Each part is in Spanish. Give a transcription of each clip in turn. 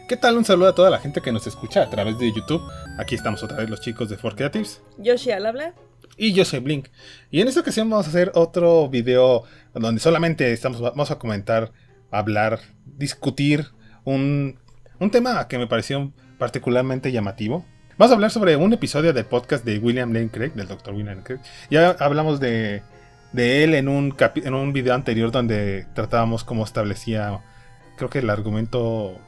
¿Qué tal? Un saludo a toda la gente que nos escucha a través de YouTube. Aquí estamos otra vez los chicos de For Creatives. Yoshi al habla. Y yo soy Blink. Y en esta ocasión vamos a hacer otro video donde solamente vamos a comentar, hablar, discutir un tema que me pareció particularmente llamativo. Vamos a hablar sobre un episodio del podcast de William Lane Craig, del Dr. William Craig. Ya hablamos de él en un video anterior donde tratábamos cómo establecía, creo que el argumento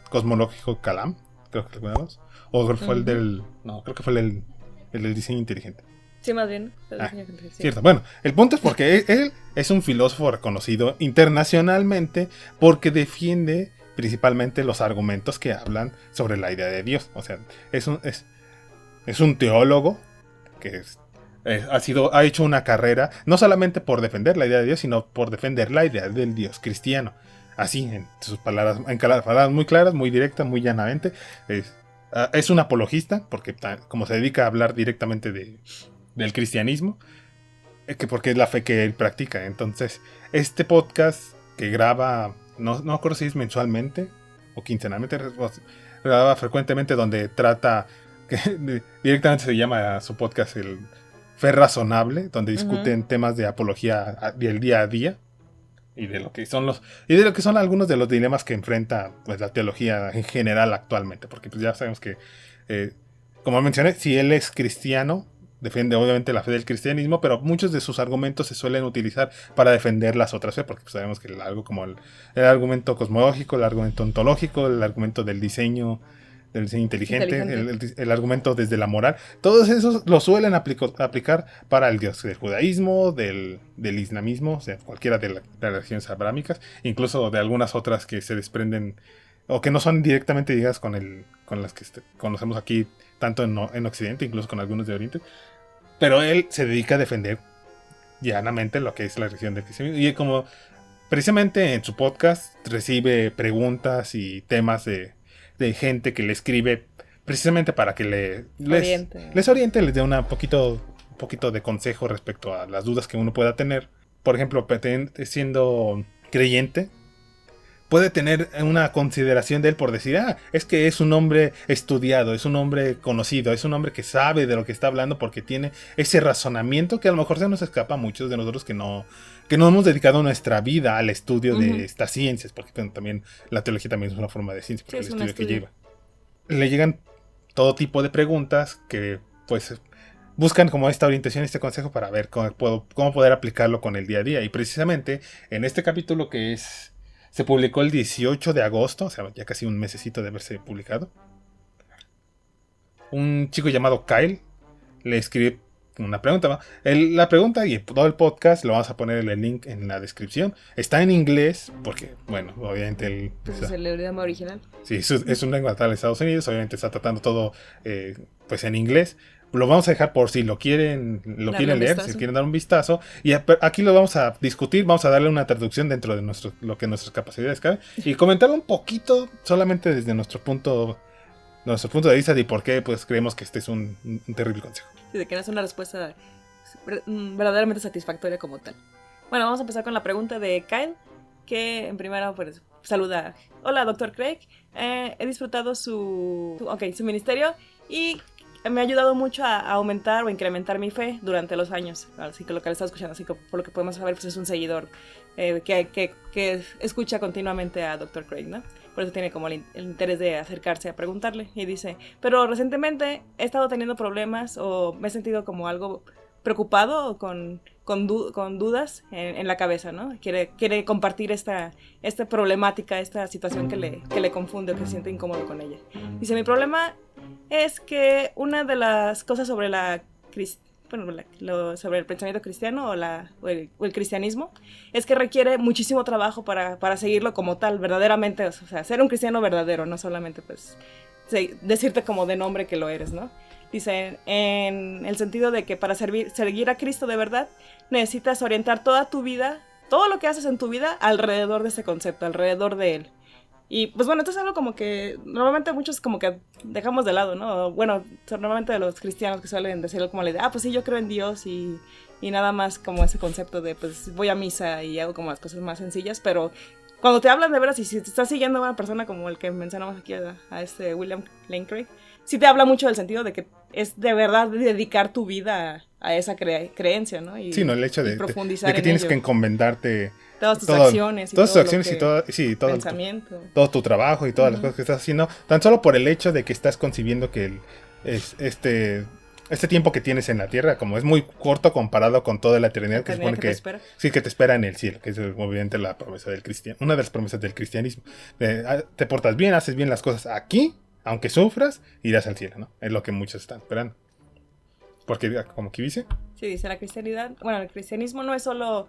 cosmológico Kalam, creo que lo llamamos. O fue el del... No, creo que fue el del diseño inteligente. Sí, más bien. Sí. Cierto. Bueno, el punto es porque él es un filósofo reconocido internacionalmente porque defiende principalmente los argumentos que hablan sobre la idea de Dios. O sea, es un teólogo que ha hecho una carrera no solamente por defender la idea de Dios, sino por defender la idea del Dios cristiano. Así, en sus palabras muy claras, muy directas, muy llanamente. Es un apologista, porque como se dedica a hablar directamente del cristianismo, porque es la fe que él practica. Entonces, este podcast que graba, no recuerdo si es mensualmente o quincenalmente, graba frecuentemente, donde trata, directamente se llama su podcast el Fe Razonable, donde discuten temas de apología del día a día. Y de lo que son algunos de los dilemas que enfrenta, pues, la teología en general actualmente, porque pues ya sabemos que, como mencioné, si él es cristiano, defiende obviamente la fe del cristianismo, pero muchos de sus argumentos se suelen utilizar para defender las otras fe, porque pues, sabemos que algo como el argumento cosmológico, el argumento ontológico, el argumento del diseño inteligente. El argumento desde la moral, todos esos lo suelen aplicar para el dios del judaísmo, del islamismo, o sea, cualquiera de las religiones abrámicas, incluso de algunas otras que se desprenden o que no son directamente ligadas con las que conocemos aquí, tanto en Occidente, incluso con algunos de Oriente, pero él se dedica a defender llanamente lo que es la religión del cristianismo, y como precisamente en su podcast recibe preguntas y temas de gente que le escribe precisamente para que les oriente, les dé un poquito de consejo respecto a las dudas que uno pueda tener. Por ejemplo, siendo creyente, puede tener una consideración de él por decir, es que es un hombre estudiado, es un hombre conocido, es un hombre que sabe de lo que está hablando porque tiene ese razonamiento que a lo mejor se nos escapa a muchos de nosotros que no hemos dedicado nuestra vida al estudio de estas ciencias, porque también la teología también es una forma de ciencia, porque el estudio que lleva. Le llegan todo tipo de preguntas que pues buscan como esta orientación, este consejo para ver cómo poder aplicarlo con el día a día. Y precisamente en este capítulo se publicó el 18 de agosto, o sea, ya casi un mesecito de haberse publicado, un chico llamado Kyle le escribe una pregunta. La pregunta y todo el podcast lo vamos a poner el link en la descripción. Está en inglés porque, bueno, obviamente pues es el idioma original. Sí, es un lengua natal de Estados Unidos. Obviamente está tratando todo pues en inglés. Lo vamos a dejar por si lo quieren leer, si quieren dar un vistazo. Y aquí lo vamos a discutir, vamos a darle una traducción dentro de lo que nuestras capacidades caben. Y comentarlo un poquito solamente desde nuestro punto de vista de por qué pues creemos que este es un terrible consejo. Sí, de que no es una respuesta verdaderamente satisfactoria como tal. Bueno, vamos a empezar con la pregunta de Kyle, que en primero pues saluda. Hola, Dr. Craig. He disfrutado su ministerio y me ha ayudado mucho a aumentar o incrementar mi fe durante los años. Así que lo que le está escuchando, así que por lo que podemos saber, pues es un seguidor que escucha continuamente a Dr. Craig, ¿no? Por eso tiene como el interés de acercarse a preguntarle. Y dice, pero recientemente he estado teniendo problemas o me he sentido como algo preocupado o con dudas en la cabeza, ¿no? Quiere compartir esta problemática, esta situación que le confunde o que se siente incómodo con ella. Dice, mi problema es que una de las cosas sobre sobre el pensamiento cristiano o el cristianismo es que requiere muchísimo trabajo para seguirlo como tal, verdaderamente, o sea, ser un cristiano verdadero, no solamente pues decirte como de nombre que lo eres, ¿no? Dice, en el sentido de que para seguir a Cristo de verdad necesitas orientar toda tu vida, todo lo que haces en tu vida alrededor de ese concepto, alrededor de él. Y pues bueno, esto es algo como que normalmente muchos como que dejamos de lado, ¿no? Bueno, normalmente de los cristianos que suelen decirlo como la idea, pues sí, yo creo en Dios y nada más como ese concepto de pues voy a misa y hago como las cosas más sencillas, pero cuando te hablan de veras, y si te estás siguiendo a una persona como el que mencionamos aquí a este William Lane Craig, sí te habla mucho del sentido de que es de verdad dedicar tu vida a esa creencia, ¿no? Y, sí, no, el hecho de profundizar de que en tienes ello. que encomendarte Todas tus acciones y todas tus todo acciones y todo, sí, todo, pensamiento. todo tu trabajo y todas las cosas que estás haciendo, tan solo por el hecho de que estás concibiendo que este tiempo que tienes en la tierra, como es muy corto comparado con toda la eternidad que se supone que sí, que te espera en el cielo, que es obviamente la promesa del cristiano, una de las promesas del cristianismo. Te portas bien, haces bien las cosas aquí, aunque sufras, irás al cielo, ¿no? Es lo que muchos están esperando. Porque, como que dice. Sí, dice la cristianidad. Bueno, el cristianismo no es solo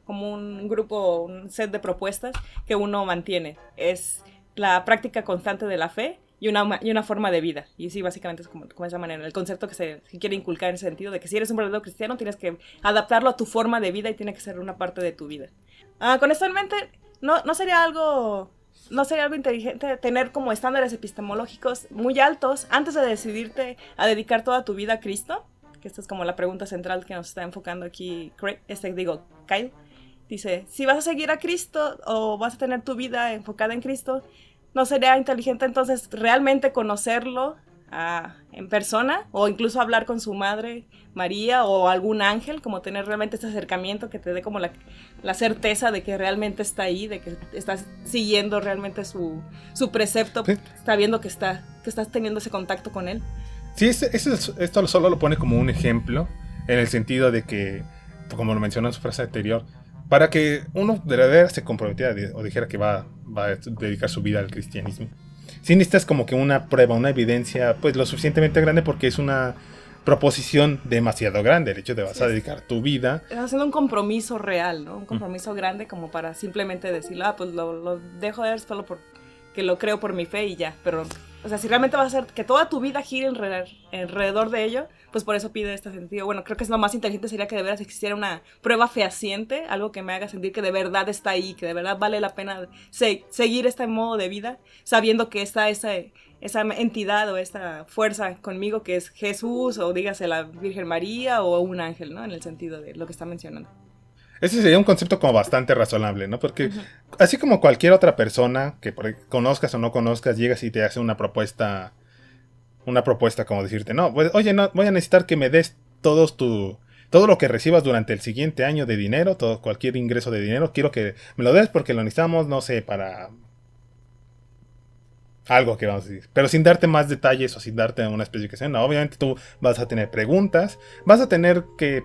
como un grupo, un set de propuestas que uno mantiene. Es la práctica constante de la fe y una forma de vida. Y sí, básicamente es como esa manera. El concepto que se quiere inculcar en ese sentido de que si eres un verdadero cristiano tienes que adaptarlo a tu forma de vida y tiene que ser una parte de tu vida. Con esto en mente, no sería algo inteligente tener como estándares epistemológicos muy altos antes de decidirte a dedicar toda tu vida a Cristo? Que esta es como la pregunta central que nos está enfocando aquí Kyle. Dice, si vas a seguir a Cristo o vas a tener tu vida enfocada en Cristo, ¿no sería inteligente entonces realmente conocerlo en persona? O incluso hablar con su madre, María, o algún ángel, como tener realmente este acercamiento que te dé como la certeza de que realmente está ahí, de que estás siguiendo realmente su precepto, ¿sí? Sabiendo que estás teniendo ese contacto con él. Sí, esto solo lo pone como un ejemplo, en el sentido de que, como lo mencionó en su frase anterior, para que uno de verdad se comprometiera o dijera que va a dedicar su vida al cristianismo, sí necesitas como que una prueba, una evidencia, pues lo suficientemente grande, porque es una proposición demasiado grande, el hecho de vas a dedicar tu vida. Estás haciendo un compromiso real, ¿no? Un compromiso grande como para simplemente decir, pues lo dejo de ver solo porque lo creo por mi fe y ya, pero... O sea, si realmente vas a hacer que toda tu vida gire alrededor de ello, pues por eso pide este sentido. Bueno, creo que lo más inteligente sería que de veras existiera una prueba fehaciente, algo que me haga sentir que de verdad está ahí, que de verdad vale la pena seguir este modo de vida, sabiendo que está esa entidad o esta fuerza conmigo que es Jesús, o dígase la Virgen María, o un ángel, ¿no? En el sentido de lo que está mencionando. Ese sería un concepto como bastante razonable, ¿no? Porque así como cualquier otra persona que conozcas o no conozcas, llegas y te hace una propuesta como decirte, no, pues, oye, no, voy a necesitar que me des todo lo que recibas durante el siguiente año de dinero, cualquier ingreso de dinero, quiero que me lo des porque lo necesitamos, no sé, para algo que vamos a decir, pero sin darte más detalles o sin darte una especificación. No, obviamente tú vas a tener preguntas, vas a tener que,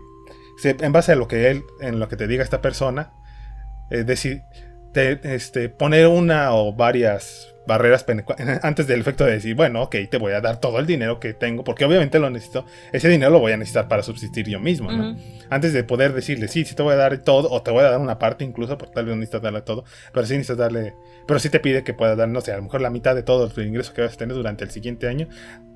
en base a lo que en lo que te diga esta persona, poner una o varias barreras antes del efecto de decir, bueno, ok, te voy a dar todo el dinero que tengo, porque obviamente lo necesito, ese dinero lo voy a necesitar para subsistir yo mismo, ¿no? Antes de poder decirle, sí te voy a dar todo, o te voy a dar una parte incluso, porque tal vez no necesitas darle todo, pero sí necesitas darle, pero sí te pide que puedas dar, no sé, a lo mejor la mitad de todo el ingreso que vas a tener durante el siguiente año.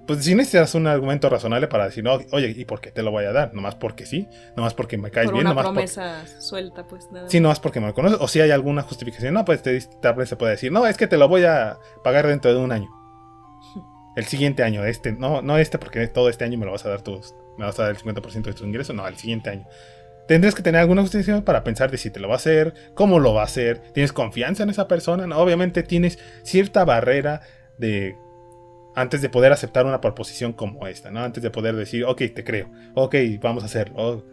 Pues sí necesitas un argumento razonable para decir, no, oye, ¿y por qué te lo voy a dar? Nomás porque sí, nomás porque me caes bien, nomás porque... Por una promesa suelta, pues nada. Sí, nomás porque me conoces, o si hay alguna justificación, no, pues tal vez se puede decir, no, es que te lo voy a pagar dentro de un año. El siguiente año, no porque todo este año me vas a dar el 50% de tus ingresos, no, el siguiente año. Tendrás que tener alguna justificación para pensar de si te lo va a hacer, cómo lo va a hacer, ¿tienes confianza en esa persona? No, obviamente tienes cierta barrera antes de poder aceptar una proposición como esta, ¿no? Antes de poder decir, ok, te creo, ok, vamos a hacerlo.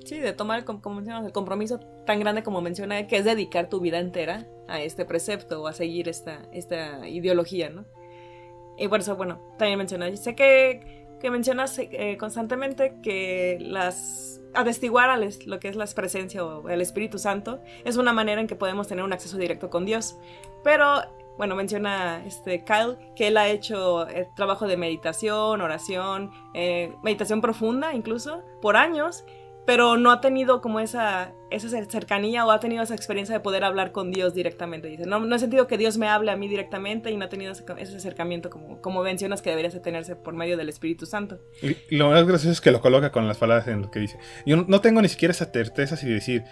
Sí, de tomar, como mencionamos, el compromiso tan grande como menciona, que es dedicar tu vida entera a este precepto o a seguir esta ideología, ¿no? Y por eso, bueno, también menciona, sé que mencionas constantemente que atestiguar lo que es la presencia o el Espíritu Santo es una manera en que podemos tener un acceso directo con Dios, pero... Bueno, menciona Kyle que él ha hecho trabajo de meditación, oración, meditación profunda incluso, por años, pero no ha tenido como esa cercanía o ha tenido esa experiencia de poder hablar con Dios directamente. Dice, no he sentido que Dios me hable a mí directamente y no ha tenido ese acercamiento como mencionas que debería tenerse por medio del Espíritu Santo. Y lo más gracioso es que lo coloca con las palabras en lo que dice. Yo no tengo ni siquiera esa certeza si decir...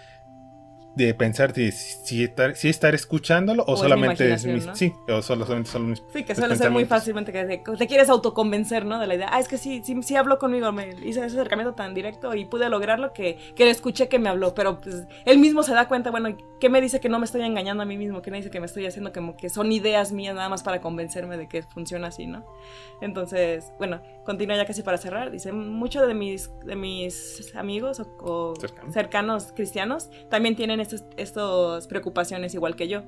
de pensar si estar escuchándolo o O es mi solamente imaginación, ¿no? sí, o solamente son mis Sí, que suele ser muy pensamientos. fácilmente que te quieres autoconvencer, ¿no? De la idea, es que sí habló conmigo, me hice ese acercamiento tan directo y pude lograrlo que le escuché que me habló, pero pues él mismo se da cuenta, bueno, ¿qué me dice que no me estoy engañando a mí mismo? ¿Qué me dice que me estoy haciendo como que son ideas mías nada más para convencerme de que funciona así, ¿no? Entonces, bueno, continúa ya casi para cerrar, dice, muchos de mis amigos o cercanos cristianos también tienen estas preocupaciones igual que yo.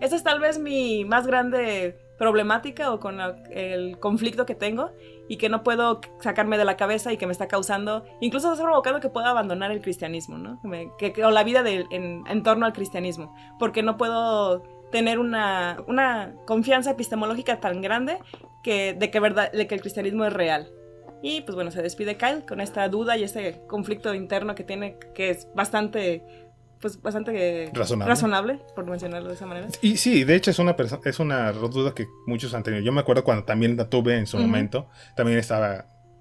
Esta es tal vez mi más grande problemática o con el conflicto que tengo y que no puedo sacarme de la cabeza y que me está causando, incluso está provocando que pueda abandonar el cristianismo, ¿no? O la vida en torno al cristianismo, porque no puedo tener una confianza epistemológica tan grande de que el cristianismo es real. Y pues bueno, se despide Kyle con esta duda y este conflicto interno que tiene, que es bastante razonable, por mencionarlo de esa manera. Y sí, de hecho es una duda que muchos han tenido. Yo me acuerdo cuando también la tuve en su momento, también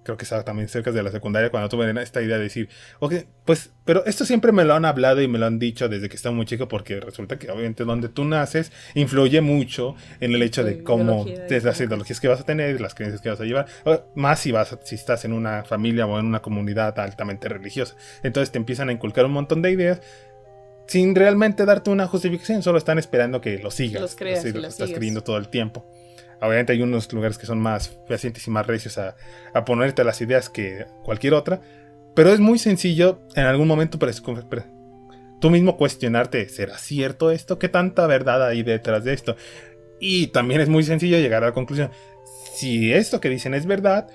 creo que estaba también cerca de la secundaria, cuando tuve esta idea de decir, ok, pues, pero esto siempre me lo han hablado y me lo han dicho desde que estaba muy chico, porque resulta que obviamente donde tú naces influye mucho en el hecho de cómo las ideologías que vas a tener, las creencias que vas a llevar, más si estás en una familia o en una comunidad altamente religiosa. Entonces te empiezan a inculcar un montón de ideas sin realmente darte una justificación, solo están esperando que lo sigas. Los creas y lo los estás sigas. creyendo todo el tiempo. Obviamente hay unos lugares que son más fehacientes y más recios a ponerte las ideas que cualquier otra, pero es muy sencillo en algún momento tú mismo cuestionarte, ¿será cierto esto? ¿Qué tanta verdad hay detrás de esto? Y también es muy sencillo llegar a la conclusión, si esto que dicen es verdad,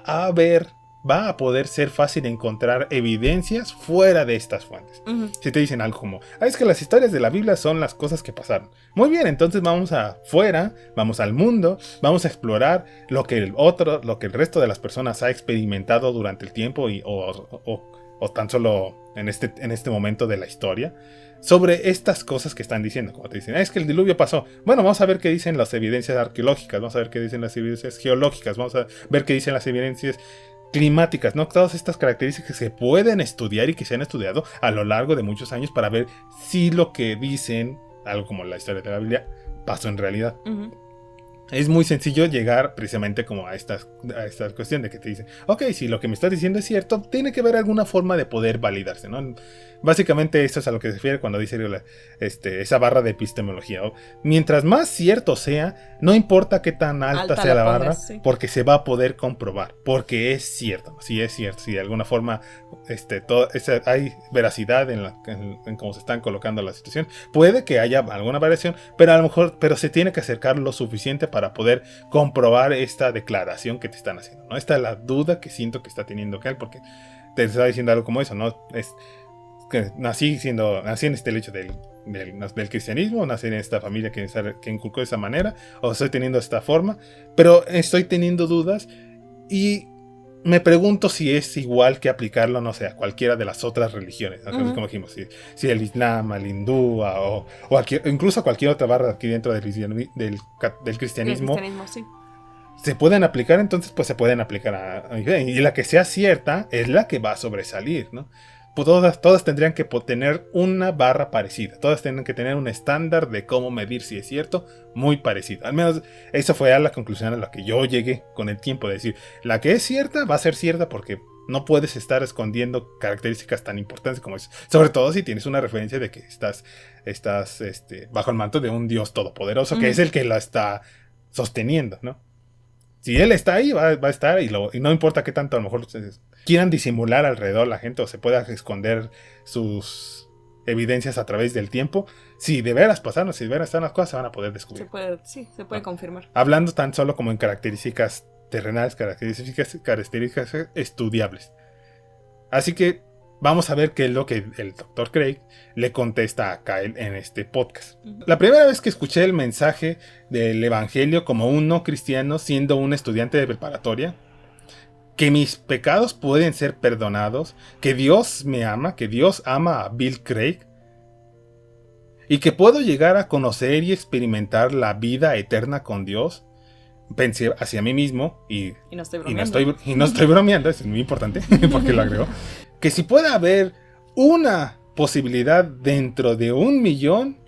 va a poder ser fácil encontrar evidencias fuera de estas fuentes. Si te dicen algo como, es que las historias de la Biblia son las cosas que pasaron. Muy bien, entonces vamos afuera, vamos al mundo, vamos a explorar lo que el resto de las personas ha experimentado durante el tiempo o tan solo en este momento de la historia, sobre estas cosas que están diciendo. Como te dicen, es que el diluvio pasó. Bueno, vamos a ver qué dicen las evidencias arqueológicas, vamos a ver qué dicen las evidencias geológicas, vamos a ver qué dicen las evidencias climáticas, ¿no? Todas estas características que se pueden estudiar y que se han estudiado a lo largo de muchos años para ver si lo que dicen, algo como la historia de la Biblia, pasó en realidad. Es muy sencillo llegar precisamente como a esta cuestión de que te dicen, ok, si lo que me estás diciendo es cierto, tiene que haber alguna forma de poder validarse, ¿no? Básicamente esto es a lo que se refiere cuando dice esa barra de epistemología. Mientras más cierto sea, no importa qué tan alta sea la barra, sí, porque se va a poder comprobar, porque es cierto, si es cierto, si de alguna forma hay veracidad en cómo se están colocando la situación. Puede que haya alguna variación, pero a lo mejor se tiene que acercar lo suficiente para poder comprobar esta declaración que te están haciendo, ¿no? Esta es la duda que siento que está teniendo Cal, porque te está diciendo algo como eso, ¿no? Es que nací en este hecho del cristianismo, nací en esta familia que inculcó de esa manera, o estoy teniendo esta forma, pero estoy teniendo dudas y me pregunto si es igual que aplicarlo, no sé, a cualquiera de las otras religiones, ¿no? Como dijimos, si el Islam, el hindú o incluso cualquier otra barra aquí dentro del cristianismo, sí, se pueden aplicar, entonces pues se pueden aplicar a mi fe, y la que sea cierta es la que va a sobresalir, ¿no? Pues todas tendrían que tener una barra parecida, todas tienen que tener un estándar de cómo medir si es cierto, muy parecido. Al menos eso fue a la conclusión a la que yo llegué con el tiempo, de decir, la que es cierta va a ser cierta porque no puedes estar escondiendo características tan importantes como eso, sobre todo si tienes una referencia de que estás bajo el manto de un Dios todopoderoso, que es el que la está sosteniendo, ¿no? Si él está ahí, va a estar, y no importa qué tanto a lo mejor quieran disimular alrededor la gente o se pueda esconder sus evidencias a través del tiempo. Si de veras pasaron, si de veras están las cosas, se van a poder descubrir. Se puede confirmar. Hablando tan solo como en características terrenales, características estudiables. Así que vamos a ver qué es lo que el Dr. Craig le contesta a Kyle en este podcast. La primera vez que escuché el mensaje del evangelio como un no cristiano siendo un estudiante de preparatoria, que mis pecados pueden ser perdonados, que Dios me ama, que Dios ama a Bill Craig, y que puedo llegar a conocer y experimentar la vida eterna con Dios, pensé hacia mí mismo, y no estoy bromeando, es muy importante, porque lo agrego, que si puede haber una posibilidad dentro de 1,000,000,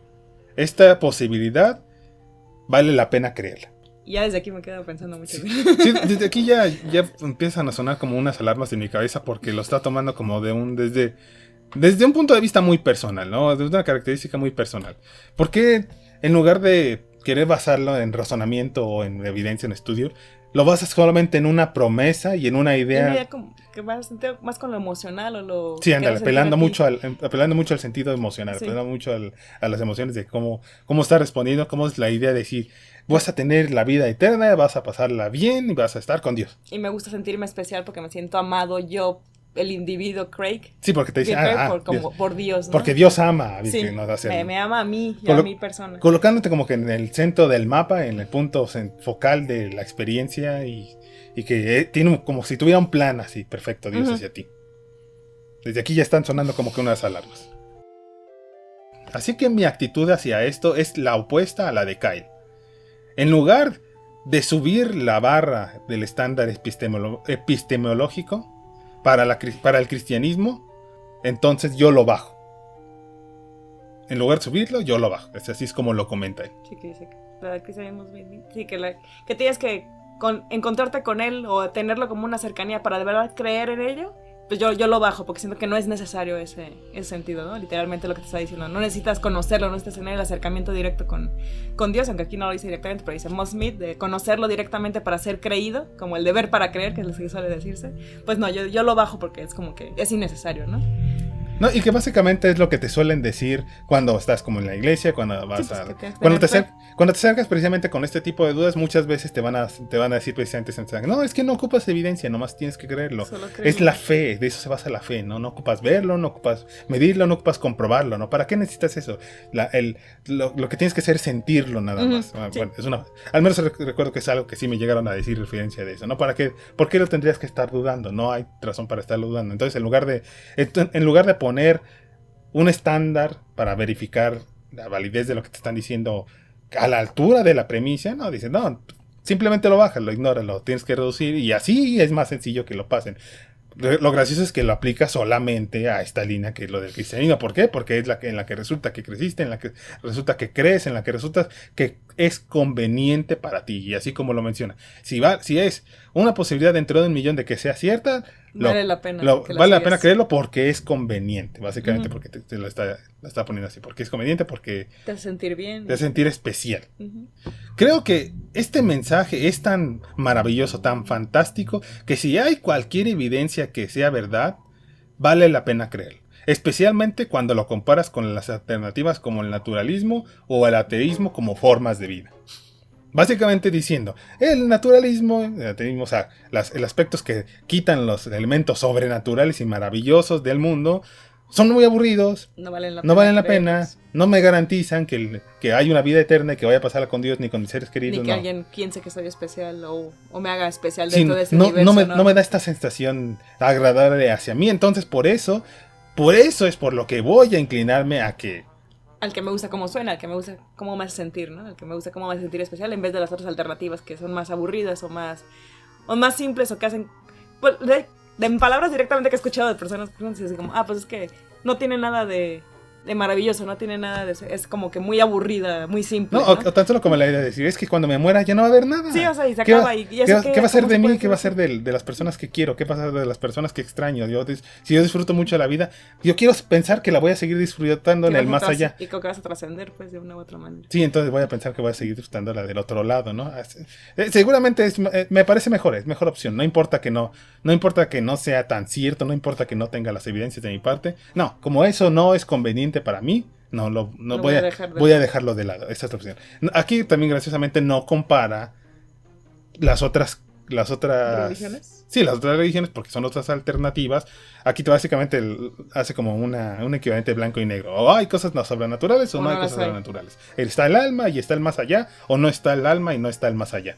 esta posibilidad vale la pena creerla. Ya desde aquí me quedo pensando mucho. Sí, desde aquí ya empiezan a sonar como unas alarmas en mi cabeza porque lo está tomando como desde un punto de vista muy personal, ¿no? De una característica muy personal. ¿Por qué en lugar de querer basarlo en razonamiento o en evidencia, en estudio, lo basas solamente en una promesa y en una idea? Como que vas a sentir más con lo emocional o lo... Sí, ándale, apelando mucho al sentido emocional, Sí. apelando mucho a las emociones de cómo está respondiendo, cómo es la idea de decir, vas a tener la vida eterna, vas a pasarla bien y vas a estar con Dios. Y me gusta sentirme especial porque me siento amado yo, el individuo Craig. Sí, porque te dice, por Dios, ¿no? porque Dios ama a Sí, me ama a mí y a mi persona. Colocándote como que en el centro del mapa, en el punto focal de la experiencia y que tiene como si tuviera un plan así, perfecto, Dios hacia ti. Desde aquí ya están sonando como que unas alarmas. Así que mi actitud hacia esto es la opuesta a la de Kyle. En lugar de subir la barra del estándar epistemológico para el cristianismo, entonces yo lo bajo. En lugar de subirlo, yo lo bajo. Así es como lo comenta él. Sí, que dice que sabemos bien. Sí, que tienes que encontrarte con él o tenerlo como una cercanía para de verdad creer en ello. Pues yo lo bajo porque siento que no es necesario ese sentido, ¿no? Literalmente lo que te está diciendo. No necesitas conocerlo, no necesitas tener el acercamiento directo con Dios, aunque aquí no lo dice directamente, pero dice Moss Smith, de conocerlo directamente para ser creído, como el deber para creer, que es lo que suele decirse. Pues no, yo lo bajo porque es como que es innecesario, ¿no? No, y que básicamente es lo que te suelen decir cuando estás como en la iglesia, cuando vas cuando te acercas precisamente con este tipo de dudas, muchas veces te van a decir precisamente, no, es que no ocupas evidencia, nomás tienes que creerlo. Es la fe, de eso se basa la fe, ¿no? No ocupas verlo, no ocupas medirlo, no ocupas comprobarlo, ¿no? ¿Para qué necesitas eso? Lo que tienes que hacer es sentirlo nada más. Sí. Bueno, al menos recuerdo que es algo que sí me llegaron a decir referencia de eso, ¿no? ¿Por qué lo tendrías que estar dudando? No hay razón para estarlo dudando. Entonces, en lugar de poner un estándar para verificar la validez de lo que te están diciendo a la altura de la premisa, no, dicen, no, simplemente lo bajas, lo ignoras, lo tienes que reducir y así es más sencillo que lo pasen. Lo gracioso es que lo aplica solamente a esta línea que es lo del cristianismo. ¿Por qué? Porque es en la que resulta que creciste, en la que resulta que crees, en la que resulta que es conveniente para ti. Y así como lo menciona. Si es una posibilidad dentro de 1,000,000 de que sea cierta, vale la pena. Vale la pena creerlo porque es conveniente. Básicamente porque te lo está poniendo así. Porque es conveniente, porque te hace sentir bien. Te hace sentir especial. Creo que este mensaje es tan maravilloso, tan fantástico, que si hay cualquier evidencia que sea verdad, vale la pena creerlo. Especialmente cuando lo comparas con las alternativas como el naturalismo o el ateísmo como formas de vida. Básicamente diciendo, el ateísmo, o sea, los aspectos que quitan los elementos sobrenaturales y maravillosos del mundo, son muy aburridos, no valen la pena, no me garantizan que hay una vida eterna y que vaya a pasarla con Dios ni con mis seres queridos. Ni que alguien piense que soy especial o me haga especial dentro de ese universo. No me da esta sensación agradable hacia mí, entonces por eso es por lo que voy a inclinarme a que... Al que me gusta cómo suena, al que me gusta cómo me hace sentir, ¿no? Al que me gusta cómo me hace sentir especial en vez de las otras alternativas que son más aburridas o más simples o que hacen... Pues, en palabras directamente que he escuchado de personas que dicen como, pues es que no tiene nada de maravilloso, no tiene nada de... Es como que muy aburrida, muy simple. No, ¿no? O tan solo como la idea de decir, es que cuando me muera ya no va a haber nada. Sí, o sea, y se acaba. ¿Qué va a ser de mí? ¿Qué va a ser de las personas que quiero? ¿Qué va a ser de las personas que extraño? Si yo disfruto mucho de la vida, yo quiero pensar que la voy a seguir disfrutando en el más allá. Y que vas a trascender, pues, de una u otra manera. Sí, entonces voy a pensar que voy a seguir disfrutando la del otro lado, ¿no? Seguramente me parece mejor, es mejor opción. No importa que no sea tan cierto, no importa que no tenga las evidencias de mi parte. No, como eso no es conveniente para mí, voy a dejarlo de lado. Esa es la opción. Aquí también graciosamente no compara las otras ¿religiones? Sí, las otras religiones, porque son otras alternativas. Aquí básicamente hace como un equivalente blanco y negro. O hay cosas no sobrenaturales o no hay cosas sobrenaturales. Está el alma y está el más allá, o no está el alma y no está el más allá.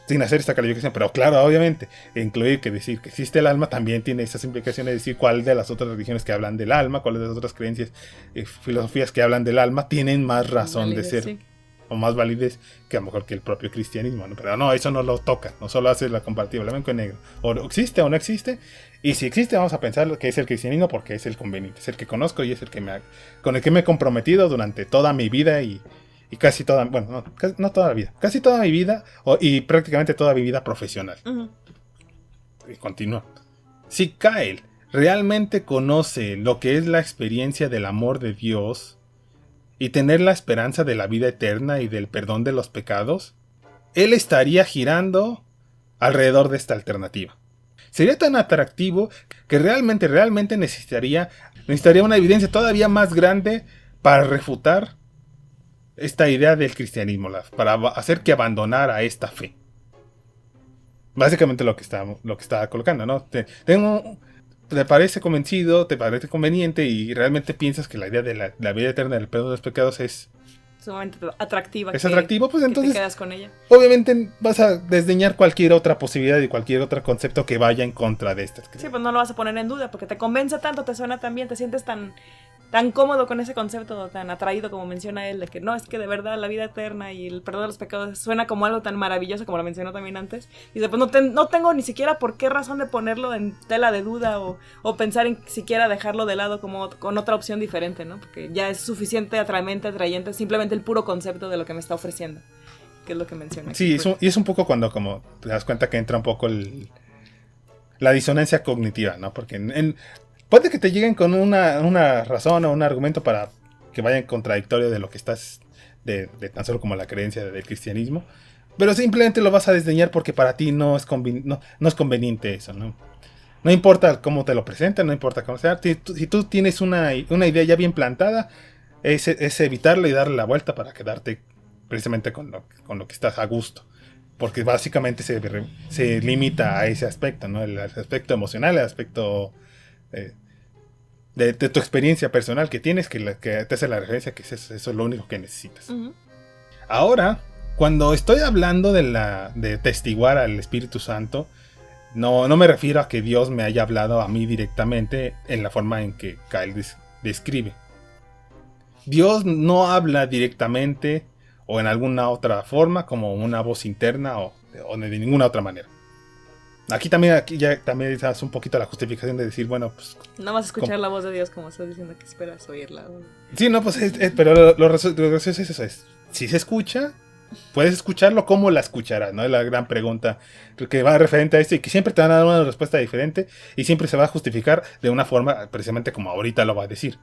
Sin hacer esta calificación, pero claro, obviamente, incluir que decir que existe el alma también tiene esas implicaciones de decir cuál de las otras religiones que hablan del alma, cuáles de las otras creencias, filosofías que hablan del alma tienen más razón de ser o más validez que a lo mejor que el propio cristianismo, ¿no? Pero no, eso no lo toca, no solo hace la comparativa blanco y negro, o existe o no existe, y si existe vamos a pensar que es el cristianismo porque es el conveniente, es el que conozco y es el que con el que me he comprometido durante toda mi vida y casi toda, bueno, no toda la vida, casi toda mi vida y prácticamente toda mi vida profesional. Ujú. Y continúa. Si Kyle realmente conoce lo que es la experiencia del amor de Dios y tener la esperanza de la vida eterna y del perdón de los pecados, él estaría girando alrededor de esta alternativa. Sería tan atractivo que realmente necesitaría una evidencia todavía más grande para refutar esta idea del cristianismo, para hacer que abandonara esta fe. Básicamente lo que está colocando, ¿no? Te parece convencido, te parece conveniente y realmente piensas que la idea de la vida eterna del perdón de los pecados es sumamente atractiva. Es atractivo, pues entonces te quedas con ella. Obviamente vas a desdeñar cualquier otra posibilidad y cualquier otro concepto que vaya en contra de estas. Sí, pues no lo vas a poner en duda porque te convence tanto, te suena tan bien, te sientes tan cómodo con ese concepto, tan atraído como menciona él, de que no, es que de verdad la vida eterna y el perdón de los pecados suena como algo tan maravilloso como lo mencionó también antes. Y después no tengo ni siquiera por qué razón de ponerlo en tela de duda o pensar en siquiera dejarlo de lado como con otra opción diferente, ¿no? Porque ya es suficiente atrayente simplemente el puro concepto de lo que me está ofreciendo, que es lo que menciona. Sí, y es un poco cuando como te das cuenta que entra un poco la disonancia cognitiva, ¿no? Porque puede que te lleguen con una razón o un argumento para que vaya en contradictorio de lo que estás, de tan solo como la creencia del cristianismo, pero simplemente lo vas a desdeñar porque para ti no es conveniente eso, ¿no? No importa cómo te lo presenten, no importa cómo sea, si tú tienes una idea ya bien plantada, es evitarla y darle la vuelta para quedarte precisamente con lo que estás a gusto. Porque básicamente se limita a ese aspecto, ¿no? El aspecto emocional, el aspecto de tu experiencia personal que tienes, que te hace la referencia que eso es lo único que necesitas. Uh-huh. Ahora, cuando estoy hablando de testiguar al Espíritu Santo, no me refiero a que Dios me haya hablado a mí directamente en la forma en que Kyle describe. Dios no habla directamente o en alguna otra forma como una voz interna o de ninguna otra manera. Aquí ya también hace un poquito la justificación de decir, bueno, pues... No vas a escuchar la voz de Dios como estás diciendo que esperas oírla. Sí, no, pues pero lo gracioso es eso, si se escucha, puedes escucharlo como la escucharás, ¿no? Es la gran pregunta que va referente a esto y que siempre te van a dar una respuesta diferente y siempre se va a justificar de una forma precisamente como ahorita lo va a decir.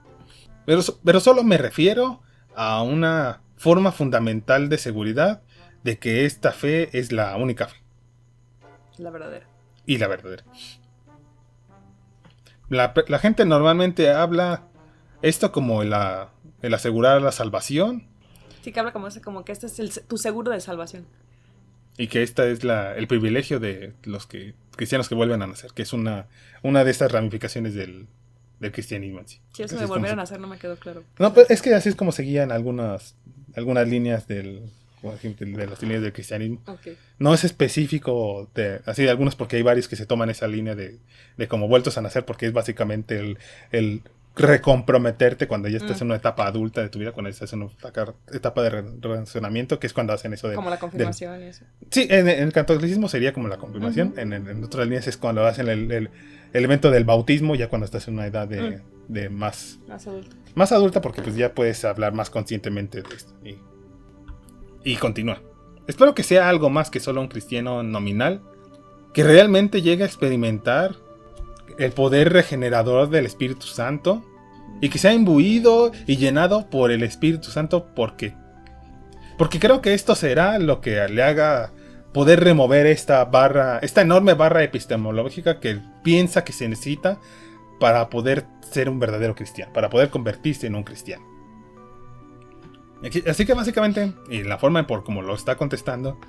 Pero solo me refiero a una forma fundamental de seguridad de que esta fe es la única fe. La verdadera. Y la verdadera. La gente normalmente habla esto como el asegurar la salvación. Sí, que habla como que este es tu seguro de salvación. Y que esta es el privilegio de los cristianos que vuelven a nacer, que es una de estas ramifications del cristianismo en sí. Si eso de volver a nacer no me quedó claro. No, pero es que así es como seguían algunas líneas de las líneas del cristianismo. Okay. No es específico así de algunos porque hay varios que se toman esa línea de como vueltos a nacer porque es básicamente el recomprometerte cuando ya estás en una etapa adulta de tu vida, cuando estás en una etapa de relacionamiento, que es cuando hacen eso de... Como la confirmación y eso. Sí, en el catolicismo sería como la confirmación. Uh-huh. En otras líneas es cuando hacen el evento del bautismo, ya cuando estás en una edad de más adulta. Más adulta porque pues ya puedes hablar más conscientemente de esto. Y continúa. Espero que sea algo más que solo un cristiano nominal, que realmente llegue a experimentar el poder regenerador del Espíritu Santo y que sea imbuido y llenado por el Espíritu Santo porque creo que esto será lo que le haga poder remover esta enorme barra epistemológica que piensa que se necesita para poder ser un verdadero cristiano, para poder convertirse en un cristiano. Así que básicamente, y la forma por como lo está contestando,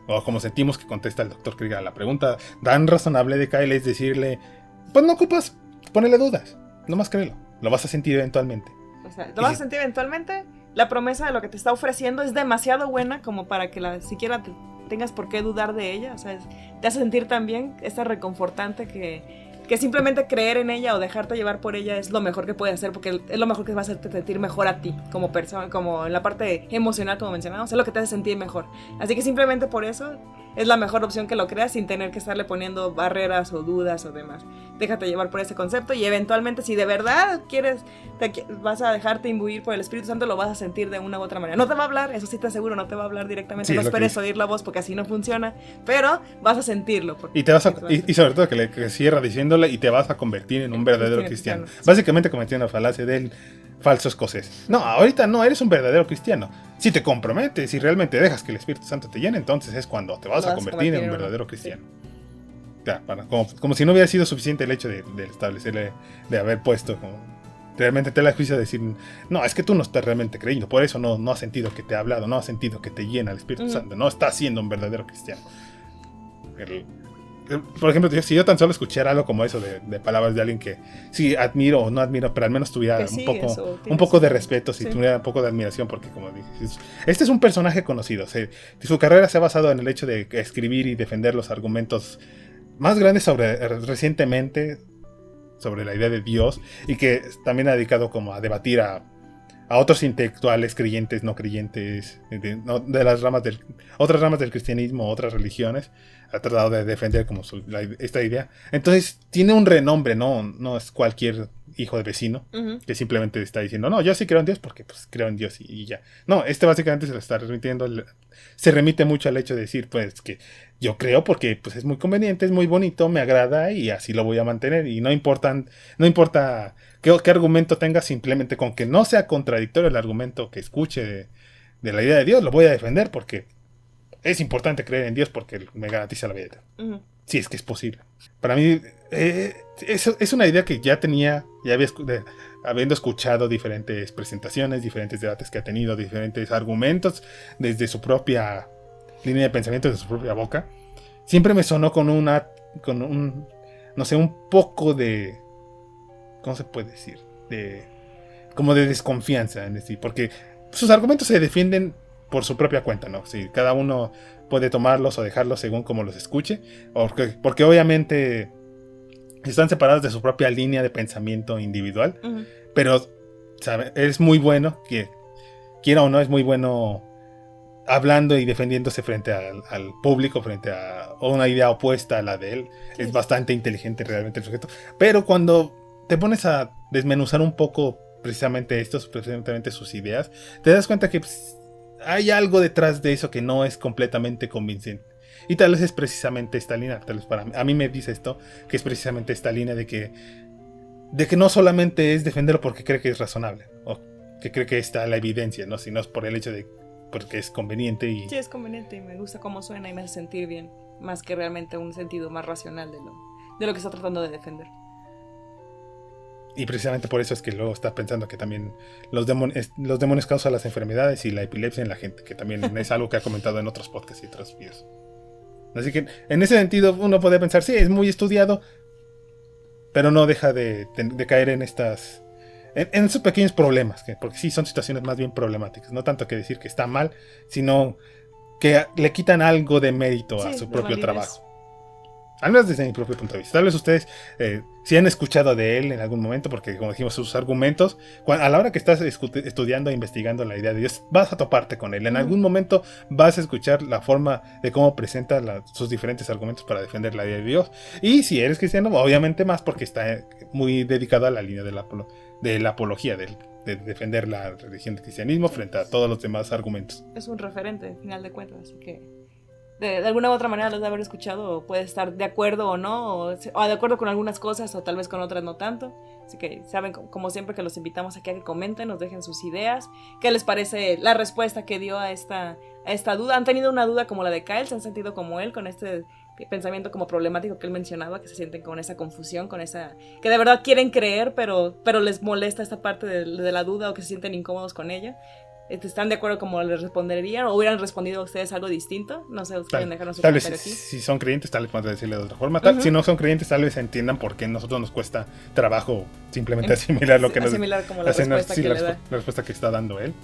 o como sentimos que contesta el Dr. Krieger a la pregunta tan razonable de Kyle, es decirle, pues no ocupas ponerle dudas, nomás créelo, lo vas a sentir eventualmente. O sea, lo vas a sentir eventualmente. La promesa de lo que te está ofreciendo es demasiado buena como para que siquiera tengas por qué dudar de ella. O sea, te hace sentir tan bien, es tan reconfortante que que simplemente creer en ella o dejarte llevar por ella es lo mejor que puedes hacer, porque es lo mejor que va a hacerte sentir mejor a ti como persona, como en la parte emocional, como mencionamos, es lo que te hace sentir mejor. Así que simplemente por eso es la mejor opción que lo creas sin tener que estarle poniendo barreras o dudas o demás. Déjate llevar por ese concepto y eventualmente si de verdad vas a dejarte imbuir por el Espíritu Santo, lo vas a sentir de una u otra manera. No te va a hablar, eso sí te aseguro, no te va a hablar directamente, no esperes oír la voz porque así no funciona, pero vas a sentirlo. Y sobre todo que cierra diciéndole y te vas a convertir en un verdadero cristiano. Básicamente cometiendo la falacia del falso escocés. No, ahorita no, eres un verdadero cristiano. Si te comprometes, si realmente dejas que el Espíritu Santo te llene, entonces es cuando te vas a convertir en un verdadero cristiano. Sí. Ya, como si no hubiera sido suficiente el hecho de establecerle, de haber puesto como, realmente te la juicio de decir, no, es que tú no estás realmente creyendo, por eso no has sentido que te ha hablado, no has sentido que te llena el Espíritu Santo, no estás siendo un verdadero cristiano. Por ejemplo, si yo tan solo escuchara algo como eso de palabras de alguien que sí admiro o no admiro, pero al menos tuviera un poco de respeto, si tuviera un poco de admiración, porque como dije, este es un personaje conocido. Su carrera se ha basado en el hecho de escribir y defender los argumentos más grandes recientemente sobre la idea de Dios, y que también ha dedicado como a debatir a otros intelectuales creyentes, no creyentes, de las otras ramas del cristianismo, otras religiones. Ha tratado de defender como esta idea. Entonces tiene un renombre, no es cualquier hijo de vecino que simplemente está diciendo, no, yo sí creo en Dios porque pues creo en Dios y ya. No, básicamente se lo está remitiendo, se remite mucho al hecho de decir pues que yo creo porque pues es muy conveniente, es muy bonito, me agrada y así lo voy a mantener, y no importa qué argumento tenga, simplemente con que no sea contradictorio el argumento que escuche de la idea de Dios, lo voy a defender porque es importante creer en Dios porque me garantiza la vida eterna. Sí, es que es posible. Para mí, es una idea que ya habiendo escuchado diferentes presentaciones, diferentes debates que ha tenido, diferentes argumentos desde su propia línea de pensamiento, desde su propia boca. Siempre me sonó con un poco de, ¿cómo se puede decir? Como de desconfianza en sí, porque sus argumentos se defienden por su propia cuenta, ¿no? Si cada uno puede tomarlos o dejarlos según como los escuche, porque obviamente están separados de su propia línea de pensamiento individual, pero ¿sabe? Es muy bueno, que quiera o no, es muy bueno hablando y defendiéndose frente al público, frente a una idea opuesta a la de él. Sí. Es bastante inteligente realmente el sujeto, pero cuando te pones a desmenuzar un poco precisamente sus ideas, te das cuenta que hay algo detrás de eso que no es completamente convincente. Y tal vez es precisamente esta línea, tal vez a mí me dice esto, que es precisamente esta línea de que no solamente es defenderlo porque cree que es razonable, o que cree que está la evidencia, ¿no? Sino es por el hecho de porque es conveniente. Sí, es conveniente y me gusta cómo suena y me hace sentir bien, más que realmente un sentido más racional de lo que está tratando de defender. Y precisamente por eso es que luego está pensando que también los demonios causan las enfermedades y la epilepsia en la gente, que también es algo que ha comentado en otros podcasts y otros videos. Así que en ese sentido uno puede pensar, sí, es muy estudiado, pero no deja de caer en esos pequeños problemas, porque sí son situaciones más bien problemáticas, no tanto que decir que está mal, sino que le quitan algo de mérito a su propio trabajo. Al menos desde mi propio punto de vista. Tal vez ustedes si han escuchado de él en algún momento, porque como dijimos, sus argumentos, a la hora que estás estudiando e investigando la idea de Dios, vas a toparte con él. En algún momento vas a escuchar la forma de cómo presenta sus diferentes argumentos para defender la idea de Dios. Y si eres cristiano, obviamente más, porque está muy dedicado a la línea de la apología, de defender la religión del cristianismo frente a todos los demás argumentos. Es un referente, al final de cuentas, así que de alguna u otra manera los de haber escuchado, puede estar de acuerdo o no, o de acuerdo con algunas cosas o tal vez con otras no tanto. Así que saben, como siempre, que los invitamos aquí a que comenten, nos dejen sus ideas, qué les parece la respuesta que dio a esta duda. ¿Han tenido una duda como la de Kyle? ¿Se han sentido como él con este pensamiento como problemático que él mencionaba, que se sienten con esa confusión, con esa que de verdad quieren creer pero les molesta esta parte de la duda, o que se sienten incómodos con ella? ¿Están de acuerdo como les responderían? ¿O hubieran respondido a ustedes algo distinto? No sé, quieren dejarnos su comentario aquí. Si son creyentes, tal vez podemos decirle de otra forma. Si no son creyentes, tal vez entiendan por qué a nosotros nos cuesta trabajo simplemente asimilar lo que asimilar como la respuesta que le da. La respuesta que está dando él.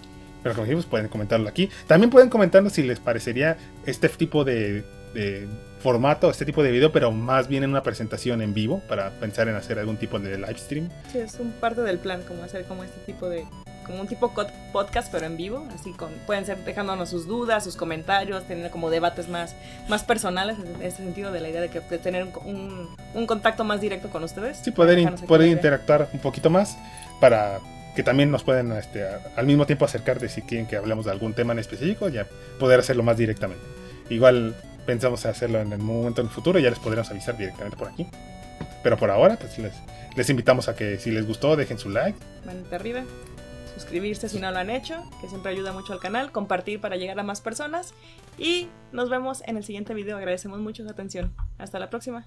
Pero como dijimos, pueden comentarlo aquí. También pueden comentarnos si les parecería este tipo de formato, este tipo de video, pero más bien en una presentación en vivo para pensar en hacer algún tipo de live stream. Sí, es un parte del plan, como hacer como este tipo de, como un tipo podcast pero en vivo, así pueden ser dejándonos sus dudas, sus comentarios, tener como debates más personales en ese sentido de la idea de tener un contacto más directo con ustedes. Sí, poder interactuar un poquito más para que también nos pueden al mismo tiempo acercar de si quieren que hablemos de algún tema en específico, ya poder hacerlo más directamente. Igual pensamos hacerlo en el momento en el futuro, ya les podremos avisar directamente por aquí. Pero por ahora, pues les invitamos a que si les gustó, dejen su like. Manita arriba, suscribirse si no lo han hecho, que siempre ayuda mucho al canal, compartir para llegar a más personas. Y nos vemos en el siguiente video. Agradecemos mucho su atención. Hasta la próxima.